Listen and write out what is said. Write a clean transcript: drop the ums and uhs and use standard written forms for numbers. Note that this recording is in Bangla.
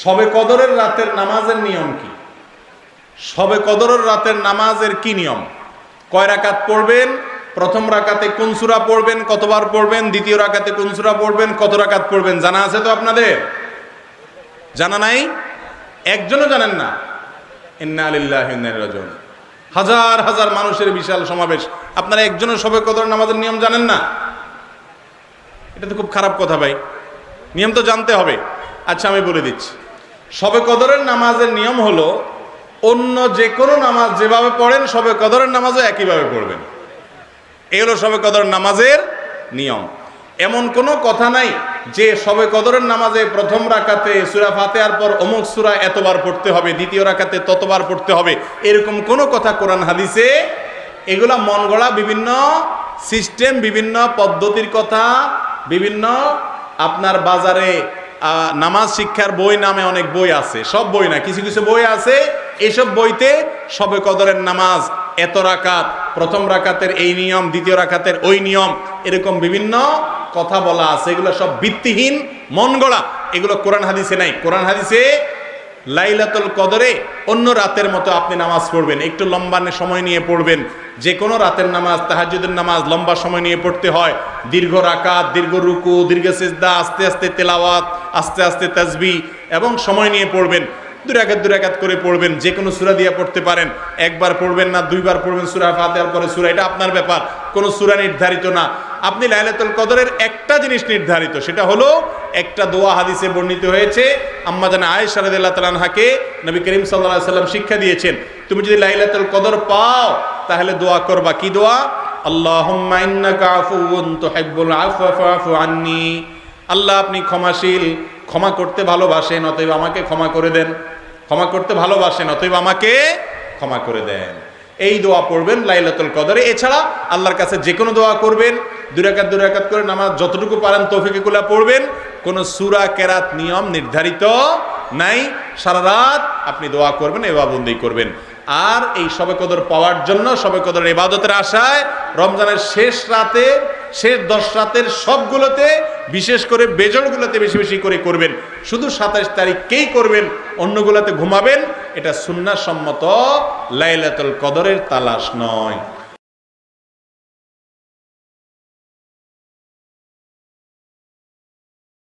শবে কদরের রাতের নামাজের নিয়ম কি? শবে কদরের রাতের নামাজের কি নিয়ম? কয় রাকাত পড়বেন? প্রথম রাকাতে কোন সূরা পড়বেন, কতবার পড়বেন? দ্বিতীয় রাকাতে কোন সূরা পড়বেন, কত রাকাত পড়বেন? জানা আছে তো আপনাদের? জানা নাই? একজনও জানেন না? ইন্না লিল্লাহি ওয়া ইন্না ইলাইহি রাজিউন। হাজার হাজার মানুষের বিশাল সমাবেশ, আপনারা একজনের শবে কদর নামাজের নিয়ম জানেন না? এটা তো খুব খারাপ কথা ভাই, নিয়ম তো জানতে হবে। আচ্ছা আমি বলে দিচ্ছি, শবে কদরের নামাজের নিয়ম হলো অন্য যে কোনো নামাজ যেভাবে পড়েন শবে কদরের নামাজও একইভাবে পড়বেন। এই হলো শবে কদরের নামাজের নিয়ম। এমন কোনো কথা নাই যে শবে কদরের নামাজে প্রথম রাকাতে সূরা ফাতিহার পর অমুক সূরা এতবার পড়তে হবে, দ্বিতীয় রাকাতে ততবার পড়তে হবে, এরকম কোনো কথা কোরআন হাদিসে। এগুলা মন গড়া বিভিন্ন সিস্টেম, বিভিন্ন পদ্ধতির কথা, বিভিন্ন আপনার বাজারে নামাজ শিক্ষার বই নামে অনেক বই আছে, সব বই না, কিছু কিছু বই আছে, এসব বইতে শবে কদরের নামাজ এত রাকাত, প্রথম রাকাতের এই নিয়ম, দ্বিতীয় রাকাতের ওই নিয়ম, এরকম বিভিন্ন কথা বলা আছে। এগুলো সব ভিত্তিহীন, মন গড়া, এগুলো কোরআন হাদিসে নাই। কোরআন হাদিসে লাইলাতুল কদরে অন্য রাতের মতো আপনি নামাজ পড়বেন, একটু লম্বা সময় নিয়ে পড়বেন। যে কোনো রাতের নামাজ, তাহাজ্জুদের নামাজ লম্বা সময় নিয়ে পড়তে হয়, দীর্ঘ রাকাত, দীর্ঘ রুকু, দীর্ঘ সিজদা, আস্তে আস্তে তেলাওয়াত, আস্তে আস্তে তাসবিহ এবং সময় নিয়ে পড়বেন। দুই রাকাত করে পড়বেন, যে কোনো সূরা দিয়ে পড়তে পারেন, একবার পড়বেন না দুইবার পড়বেন সূরা ফাতিহার পরে সূরা, এটা আপনার ব্যাপার, কোনো সূরা নির্ধারিত না। আপনি লাইলাতুল কদরের একটা জিনিস নির্ধারিত, সেটা হলো একটা দোয়া হাদিসে বর্ণিত হয়েছে, আম্মা জান আয়েশা রাদিয়াল্লাহু তাআলা আনহাকে নবী করিম সাল্লাল্লাহু আলাইহি সাল্লাম শিক্ষা দিয়েছেন, তুমি যদি লাইলাতুল কদর পাও তাহলে দোয়া করবা। কি দোয়া? আল্লাহুম্মা ইন্নাকা আফুউন তুহিব্বুল আফওয়া ফা'ফু আন্নী। আল্লাহ আপনি ক্ষমাশীল, ক্ষমা করতে ভালোবাসেন, অতএব আমাকে ক্ষমা করে দেন। ক্ষমা করতে ভালোবাসেন, অতএব আমাকে ক্ষমা করে দেন। এই দোয়া পড়বেন লাইলাতুল কদরে। এছাড়া আল্লাহর কাছে যে কোনো দোয়া করবেন, দুই রাকাত করে নামাজ যতটুকু পারেন তৌফিকুল্লাহ পড়বেন। কোনো সূরা কেরাত নিয়ম নির্ধারিত নাই, সারা রাত আপনি দোয়া করবেন, ইবাদত করবেন। আর এই শবে কদর পাওয়ার জন্য, শবে কদরের ইবাদতের আশায় রমজানের শেষ রাতে, শেষ 10 রাতের সবগুলোতে, বিশেষ করে বেজড়গুলোতে বেশি বেশি করে করবেন। শুধু 27 তারিখকেই করবেন, অন্যগুলোতে ঘুমাবেন। এটা সুন্নাহ সম্মত লাইলাতুল কদরের তালাশ নয়।